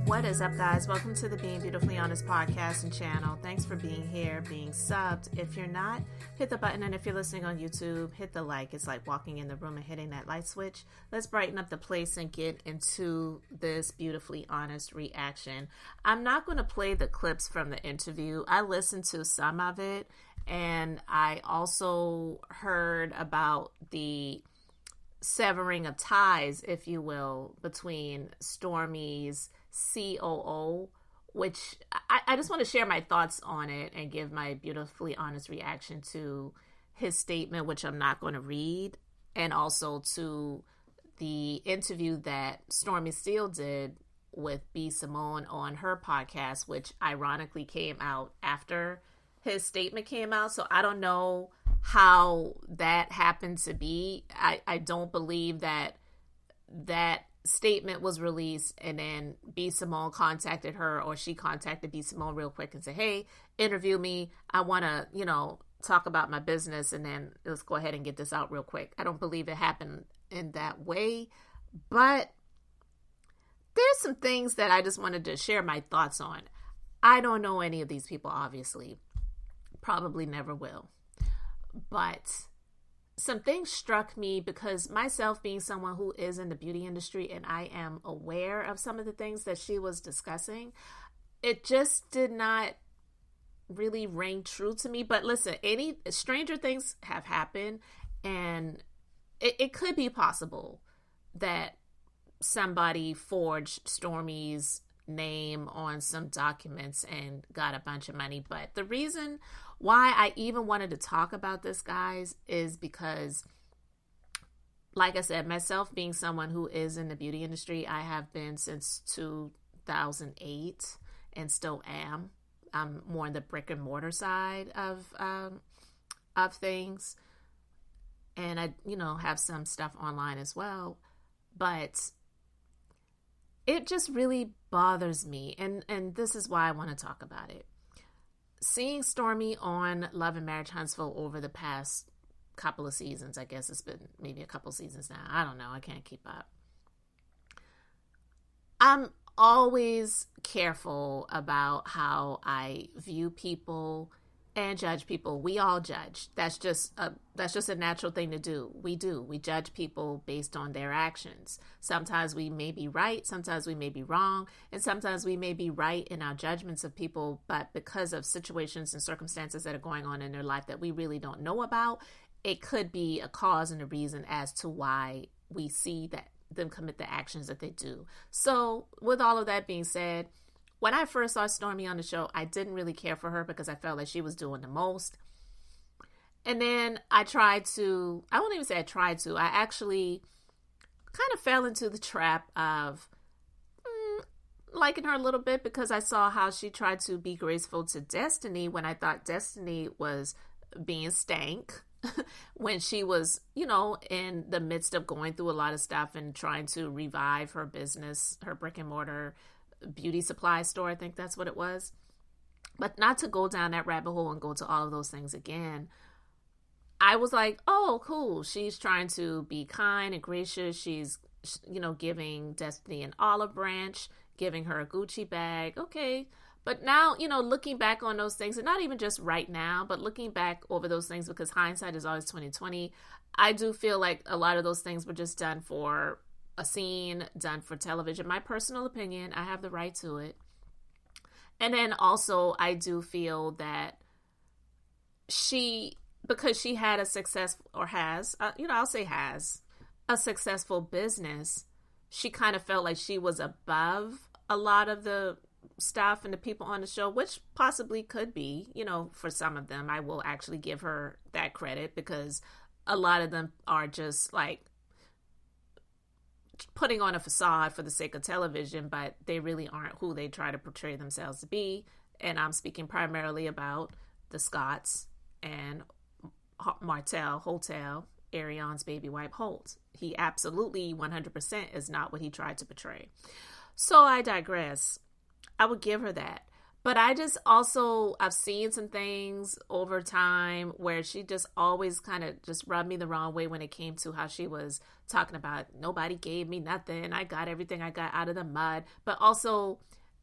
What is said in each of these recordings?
What is up, guys? Welcome to the Being Beautifully Honest podcast and channel. Thanks for being here, being subbed. If you're not, hit the button. And if you're listening on YouTube, hit the like. It's like walking in the room and hitting that light switch. Let's brighten up the place and get into this beautifully honest reaction. I'm not going to play the clips from the interview. I listened to some of it, and I also heard about the severing of ties, if you will, between Stormi's COO, which I just want to share my thoughts on it and give my beautifully honest reaction to his statement, which I'm not going to read, and also to the interview that Stormi Steele did with B. Simone on her podcast, which ironically came out after his statement came out. So I don't know how that happened to be. I don't believe that statement was released and then B. Simone contacted her, or she contacted B. Simone real quick and said, hey, interview me. I want to, talk about my business, and then let's go ahead and get this out real quick. I don't believe it happened in that way, but there's some things that I just wanted to share my thoughts on. I don't know any of these people, obviously. Probably never will. But some things struck me because myself being someone who is in the beauty industry and I am aware of some of the things that she was discussing, it just did not really ring true to me. But listen, any stranger things have happened, and it could be possible that somebody forged Stormi's name on some documents and got a bunch of money. But the reason why I even wanted to talk about this, guys, is because, like I said, myself being someone who is in the beauty industry, I have been since 2008 and still am. I'm more on the brick and mortar side of things, and I have some stuff online as well, but it just really bothers me, and this is why I want to talk about it. Seeing Stormi on Love and Marriage Huntsville over the past couple of seasons, I guess it's been maybe a couple seasons now. I don't know. I can't keep up. I'm always careful about how I view people and judge people. We all judge. That's just a natural thing to do. We judge people based on their actions. Sometimes we may be right, sometimes we may be wrong, and sometimes we may be right in our judgments of people, but because of situations and circumstances that are going on in their life that we really don't know about, it could be a cause and a reason as to why we see that them commit the actions that they do. So with all of that being said, when I first saw Stormi on the show, I didn't really care for her because I felt like she was doing the most. And then I won't even say I tried to, I actually kind of fell into the trap of liking her a little bit because I saw how she tried to be graceful to Destiny when I thought Destiny was being stank when she was, in the midst of going through a lot of stuff and trying to revive her business, her brick and mortar beauty supply store. I think that's what it was. But not to go down that rabbit hole and go to all of those things again. I was like, oh, cool. She's trying to be kind and gracious. She's, giving Destiny an olive branch, giving her a Gucci bag. Okay. But now, looking back on those things, and not even just right now, but looking back over those things, because hindsight is always 20/20, I do feel like a lot of those things were just done for a scene, done for television. My personal opinion, I have the right to it. And then also, I do feel that because she had a successful business, she kind of felt like she was above a lot of the staff and the people on the show, which possibly could be, for some of them. I will actually give her that credit because a lot of them are just like putting on a facade for the sake of television, but they really aren't who they try to portray themselves to be. And I'm speaking primarily about the Scotts and Martell Hotel, Arion's baby wipe Holt. He absolutely 100% is not what he tried to portray. So I digress. I would give her that. But I just also, I've seen some things over time where she just always kind of just rubbed me the wrong way when it came to how she was talking about nobody gave me nothing. I got everything I got out of the mud. But also,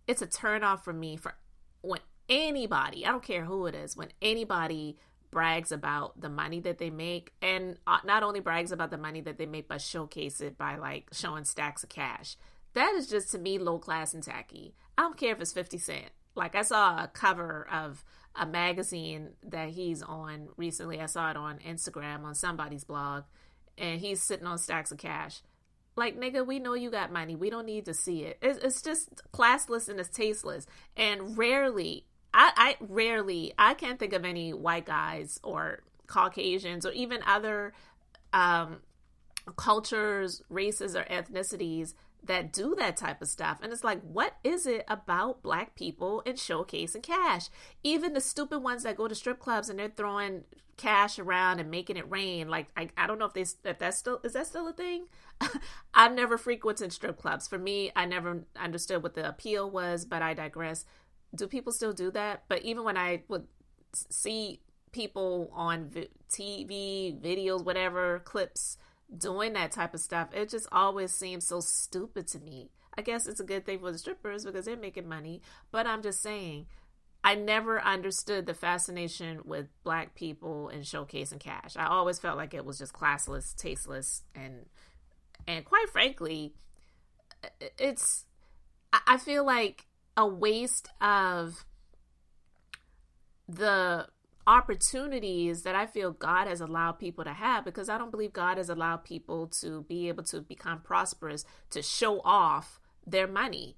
it's a turnoff for me for when anybody, I don't care who it is, when anybody brags about the money that they make, and not only brags about the money that they make, but showcase it by like showing stacks of cash. That is just, to me, low class and tacky. I don't care if it's 50 cents. Like, I saw a cover of a magazine that he's on recently. I saw it on Instagram on somebody's blog, and he's sitting on stacks of cash. Like, nigga, we know you got money. We don't need to see it. It's just classless and it's tasteless. And rarely, I can't think of any white guys or Caucasians or even other cultures, races, or ethnicities that do that type of stuff. And it's like, what is it about Black people and showcasing cash? Even the stupid ones that go to strip clubs and they're throwing cash around and making it rain. Like, I don't know if that's still a thing? I've never frequented strip clubs. For me, I never understood what the appeal was, but I digress. Do people still do that? But even when I would see people on TV, videos, whatever, clips, doing that type of stuff, it just always seems so stupid to me. I guess it's a good thing for the strippers because they're making money, but I'm just saying, I never understood the fascination with Black people and showcasing cash. I always felt like it was just classless, tasteless, and quite frankly, I feel like a waste of the opportunities that I feel God has allowed people to have, because I don't believe God has allowed people to be able to become prosperous to show off their money.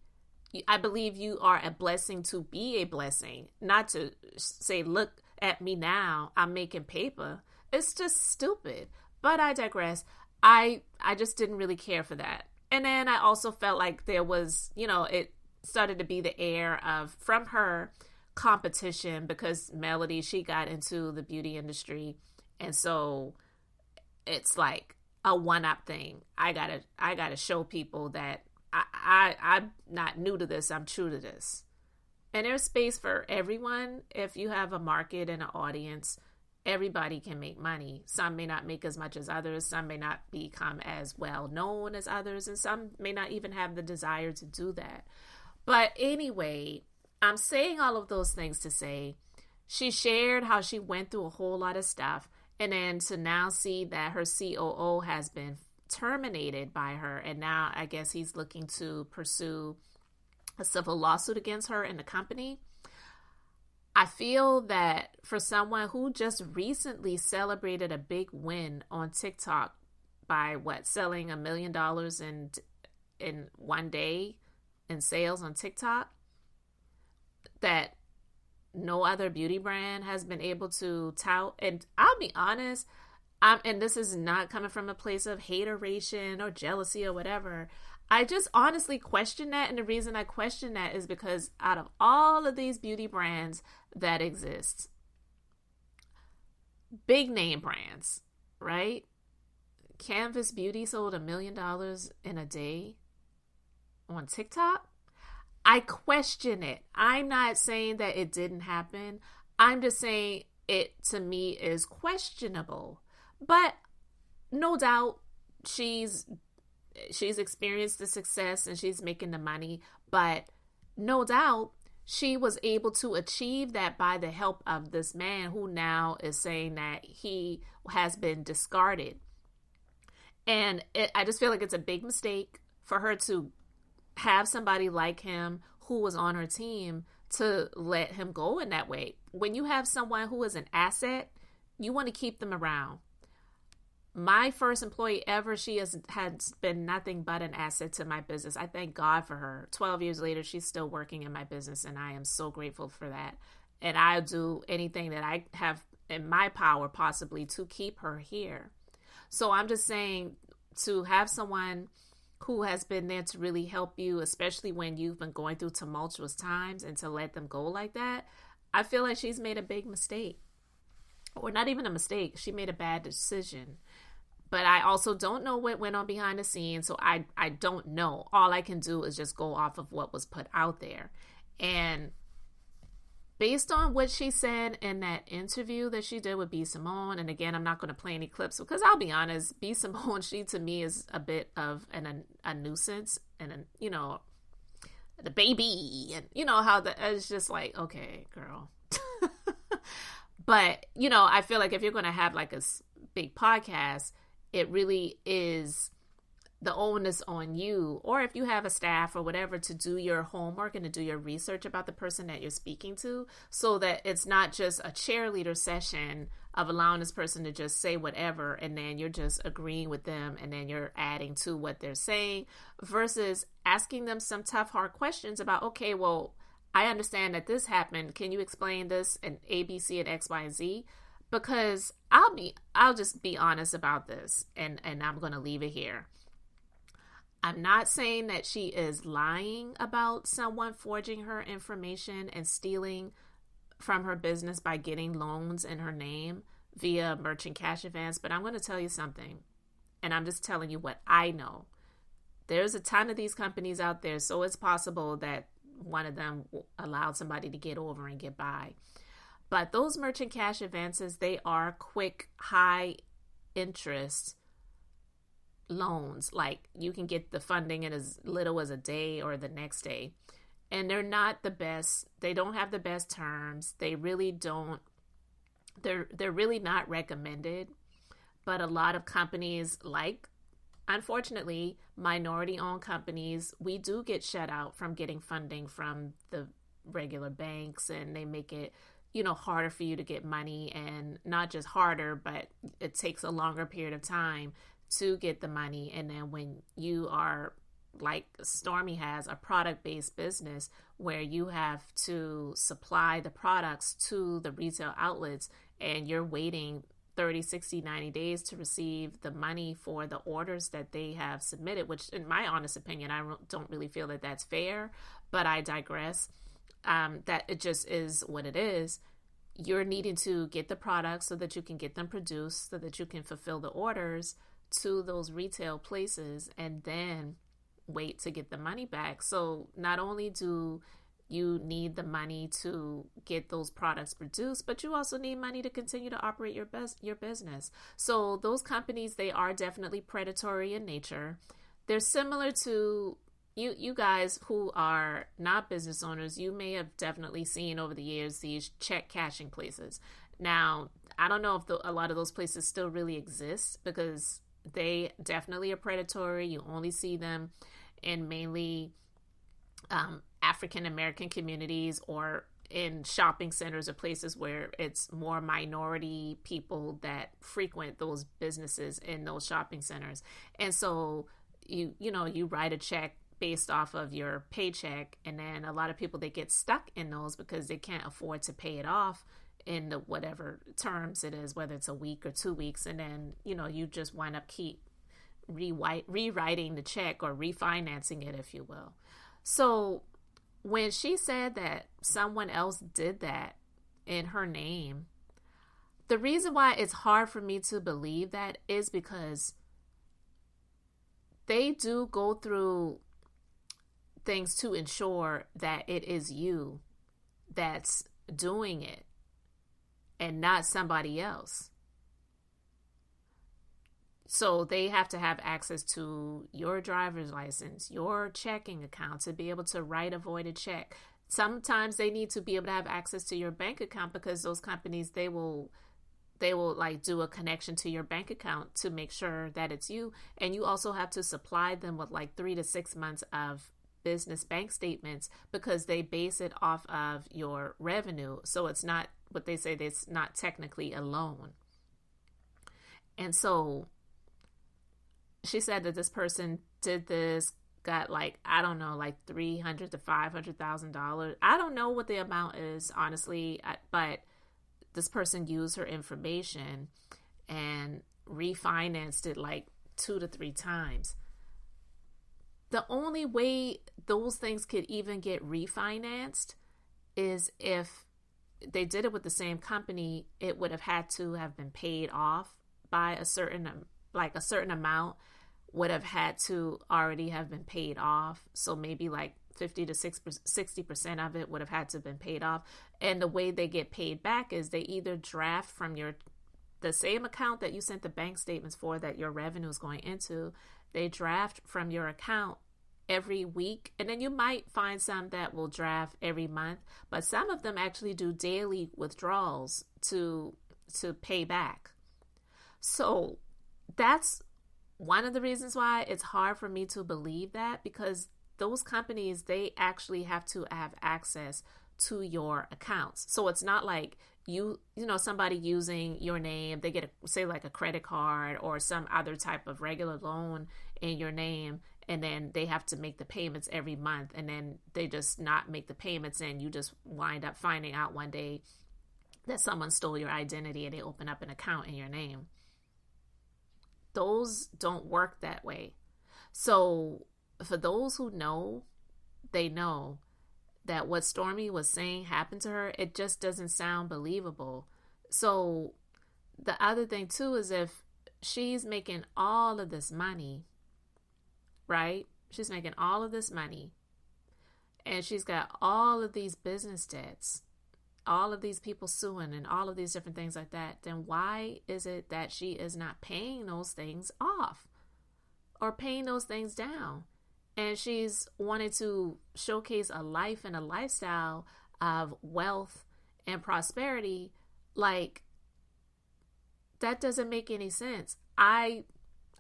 I believe you are a blessing to be a blessing, not to say, look at me now, I'm making paper. It's just stupid. But I digress. I just didn't really care for that. And then I also felt like there was, it started to be the air of, from her, competition, because Melody, she got into the beauty industry, and so it's like a one-up thing. I gotta show people that I'm not new to this, I'm true to this. And there's space for everyone. If you have a market and an audience, everybody can make money. Some may not make as much as others, some may not become as well known as others, and some may not even have the desire to do that. But anyway, I'm saying all of those things to say, she shared how she went through a whole lot of stuff, and then to now see that her COO has been terminated by her, and now I guess he's looking to pursue a civil lawsuit against her and the company. I feel that for someone who just recently celebrated a big win on TikTok by selling $1 million in one day in sales on TikTok, that no other beauty brand has been able to tout. And I'll be honest, and this is not coming from a place of hateration or jealousy or whatever. I just honestly question that. And the reason I question that is because out of all of these beauty brands that exist, big name brands, right? Canvas Beauty sold $1 million in a day on TikTok. I question it. I'm not saying that it didn't happen. I'm just saying it, to me, is questionable. But no doubt she's experienced the success and she's making the money. But no doubt she was able to achieve that by the help of this man who now is saying that he has been discarded. And I just feel like it's a big mistake for her to have somebody like him who was on her team to let him go in that way. When you have someone who is an asset, you want to keep them around. My first employee ever, she has been nothing but an asset to my business. I thank God for her. 12 years later, she's still working in my business, and I am so grateful for that. And I'll do anything that I have in my power possibly to keep her here. So I'm just saying, to have someone who has been there to really help you, especially when you've been going through tumultuous times, and to let them go like that, I feel like she's made a big mistake. Or not even a mistake, she made a bad decision. But I also don't know what went on behind the scenes, so I don't know. All I can do is just go off of what was put out there. And based on what she said in that interview that she did with B. Simone, and again, I'm not going to play any clips because I'll be honest, B. Simone, she to me is a bit of a nuisance, and the baby, and how it's just like, okay, girl. But I feel like if you're going to have like a big podcast, it really is the onus on you, or if you have a staff or whatever, to do your homework and to do your research about the person that you're speaking to, so that it's not just a cheerleader session of allowing this person to just say whatever and then you're just agreeing with them and then you're adding to what they're saying, versus asking them some tough, hard questions about, okay, well, I understand that this happened. Can you explain this and A, B, C, and X, Y, and Z? Because I'll just be honest about this, and I'm going to leave it here. I'm not saying that she is lying about someone forging her information and stealing from her business by getting loans in her name via merchant cash advance, but I'm going to tell you something, and I'm just telling you what I know. There's a ton of these companies out there, so it's possible that one of them allowed somebody to get over and get by. But those merchant cash advances, they are quick, high interest loans. Like, you can get the funding in as little as a day or the next day, and they're not the best. They don't have the best terms. They really don't. They're really not recommended. But a lot of companies, like, unfortunately, minority-owned companies, we do get shut out from getting funding from the regular banks, and they make it harder for you to get money, and not just harder, but it takes a longer period of time to get the money. And then when you are, like Stormi has, a product-based business where you have to supply the products to the retail outlets, and you're waiting 30, 60, 90 days to receive the money for the orders that they have submitted, which in my honest opinion, I don't really feel that that's fair, but I digress. That it just is what it is. You're needing to get the products so that you can get them produced, so that you can fulfill the orders to those retail places, and then wait to get the money back. So not only do you need the money to get those products produced, but you also need money to continue to operate your business. So those companies, they are definitely predatory in nature. They're similar to you guys who are not business owners. You may have definitely seen over the years these check cashing places. Now, I don't know if a lot of those places still really exist, because they definitely are predatory. You only see them in mainly African American communities, or in shopping centers or places where it's more minority people that frequent those businesses in those shopping centers. And so you write a check based off of your paycheck, and then a lot of people, they get stuck in those because they can't afford to pay it off in the whatever terms it is, whether it's a week or 2 weeks, and then you just wind up keep rewriting the check or refinancing it, if you will. So when she said that someone else did that in her name, the reason why it's hard for me to believe that is because they do go through things to ensure that it is you that's doing it and not somebody else. So they have to have access to your driver's license, your checking account, to be able to write a voided check. Sometimes they need to be able to have access to your bank account, because those companies, they will like do a connection to your bank account to make sure that it's you. And you also have to supply them with like 3 to 6 months of business bank statements, because they base it off of your revenue. So it's not what they say, it's not technically a loan. And so she said that this person did this, got like, I don't know, like $300,000 to $500,000. I don't know what the amount is, honestly, but this person used her information and refinanced it like 2 to 3 times. The only way those things could even get refinanced is if they did it with the same company. It would have had to have been paid off by a certain amount. would have had to already have been paid off. So maybe like 50 to 60% of it would have had to have been paid off. And the way they get paid back is they either draft from the same account that you sent the bank statements for that your revenue is going into. They draft from your account every week, and then you might find some that will draft every month, but some of them actually do daily withdrawals to pay back. So that's one of the reasons why it's hard for me to believe that, because those companies, they actually have to have access to your accounts. So it's not like somebody using your name, they get say like a credit card or some other type of regular loan in your name, and then they have to make the payments every month, and then they just not make the payments, and you just wind up finding out one day that someone stole your identity and they open up an account in your name. Those don't work that way. So for those who know, they know that what Stormi was saying happened to her. It just doesn't sound believable. So the other thing too is, if she's making all of this money, right? She's making all of this money, and she's got all of these business debts, all of these people suing, and all of these different things like that, then why is it that she is not paying those things off or paying those things down? And she's wanting to showcase a life and a lifestyle of wealth and prosperity. Like, that doesn't make any sense. I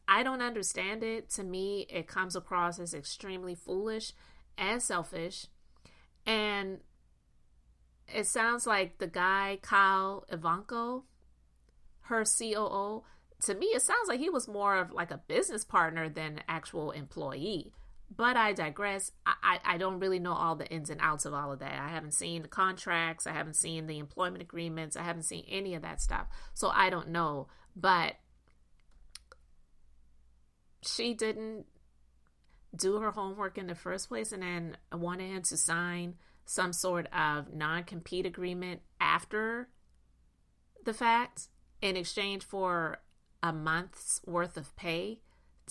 don't understand it. To me, it comes across as extremely foolish and selfish. And it sounds like the guy, Kyle Ivanko, her COO, to me, it sounds like he was more of like a business partner than an actual employee. But I digress. I don't really know all the ins and outs of all of that. I haven't seen the contracts. I haven't seen the employment agreements. I haven't seen any of that stuff. So I don't know. But she didn't do her homework in the first place, and then wanted him to sign some sort of non-compete agreement after the fact in exchange for a month's worth of pay.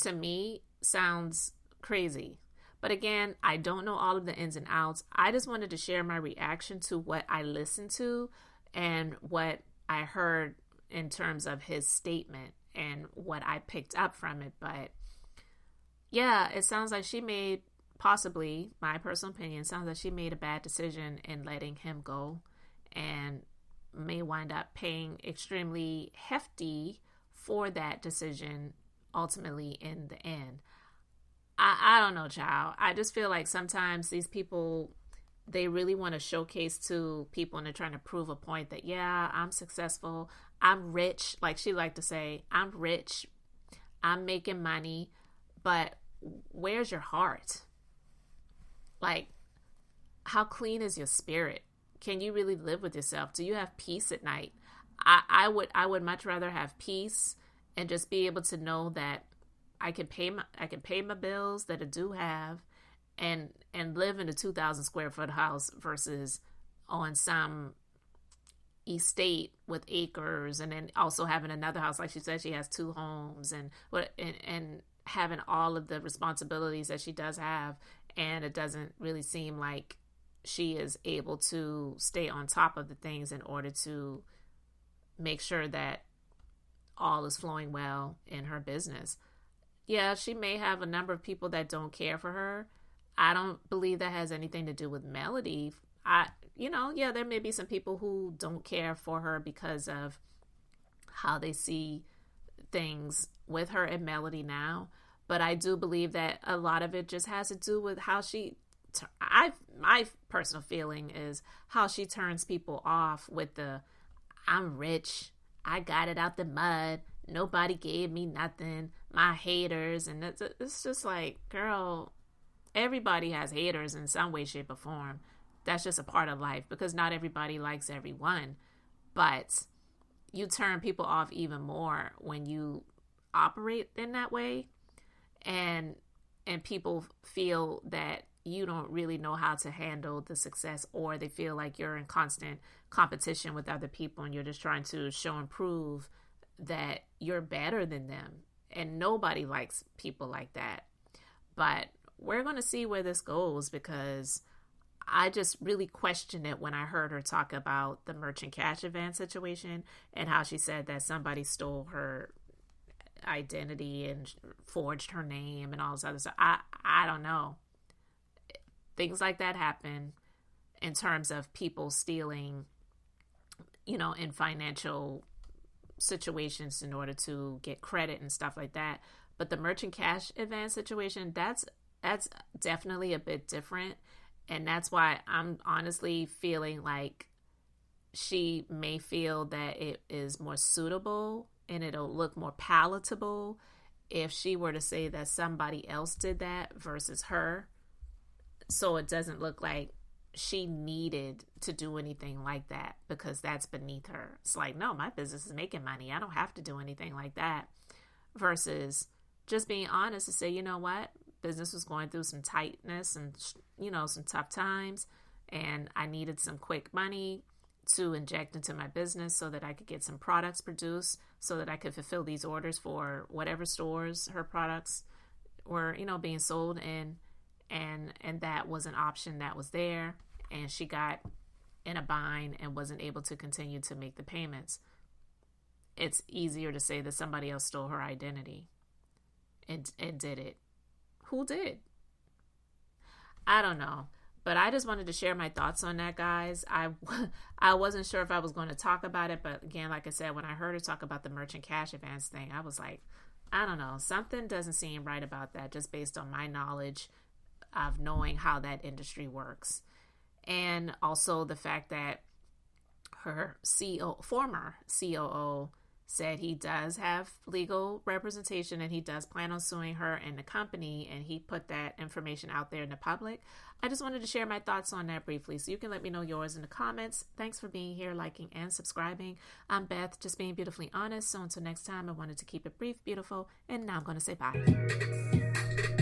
To me, sounds crazy. But again, I don't know all of the ins and outs. I just wanted to share my reaction to what I listened to and what I heard in terms of his statement and what I picked up from it. But yeah, it sounds like she made, possibly, my personal opinion, sounds like she made a bad decision in letting him go, and may wind up paying extremely hefty for that decision ultimately in the end. I don't know, child. I just feel like sometimes these people, they really want to showcase to people, and they're trying to prove a point that, yeah, I'm successful, I'm rich. Like she liked to say, I'm rich, I'm making money, but where's your heart? Like, how clean is your spirit? Can you really live with yourself? Do you have peace at night? I would much rather have peace and just be able to know that I can pay my bills that I do have, and live in a 2,000 square foot house versus on some estate with acres, and then also having another house. Like she said, she has 2 homes, and having all of the responsibilities that she does have, and it doesn't really seem like she is able to stay on top of the things in order to make sure that all is flowing well in her business. Yeah, she may have a number of people that don't care for her. I don't believe that has anything to do with Melody. There may be some people who don't care for her because of how they see things with her and Melody now. But I do believe that a lot of it just has to do with how my personal feeling is how she turns people off with the, I'm rich, I got it out the mud, nobody gave me nothing, my haters. And it's just like, girl, everybody has haters in some way, shape, or form. That's just a part of life, because not everybody likes everyone. But you turn people off even more when you operate in that way, and people feel that you don't really know how to handle the success, or they feel like you're in constant competition with other people and you're just trying to show and prove that you're better than them. And nobody likes people like that. But we're going to see where this goes, because I just really questioned it when I heard her talk about the merchant cash advance situation and how she said that somebody stole her identity and forged her name and all this other stuff. I don't know. Things like that happen in terms of people stealing, in financial situations in order to get credit and stuff like that. But the merchant cash advance situation, that's definitely a bit different. And that's why I'm honestly feeling like she may feel that it is more suitable and it'll look more palatable if she were to say that somebody else did that versus her. So it doesn't look like she needed to do anything like that because that's beneath her. It's like, no, my business is making money. I don't have to do anything like that. Versus just being honest to say, you know what? Business was going through some tightness and, some tough times. And I needed some quick money to inject into my business so that I could get some products produced so that I could fulfill these orders for whatever stores her products were, being sold in. And that was an option that was there. And she got in a bind and wasn't able to continue to make the payments. It's easier to say that somebody else stole her identity and did it. Who did? I don't know. But I just wanted to share my thoughts on that, guys. I wasn't sure if I was going to talk about it. But again, like I said, when I heard her talk about the merchant cash advance thing, I was like, I don't know. Something doesn't seem right about that just based on my knowledge of knowing how that industry works. And also the fact that her former COO said he does have legal representation and he does plan on suing her and the company, and he put that information out there in the public. I just wanted to share my thoughts on that briefly, so you can let me know yours in the comments. Thanks for being here, liking, and subscribing. I'm Beth, just being beautifully honest. So until next time, I wanted to keep it brief, beautiful, and now I'm going to say bye.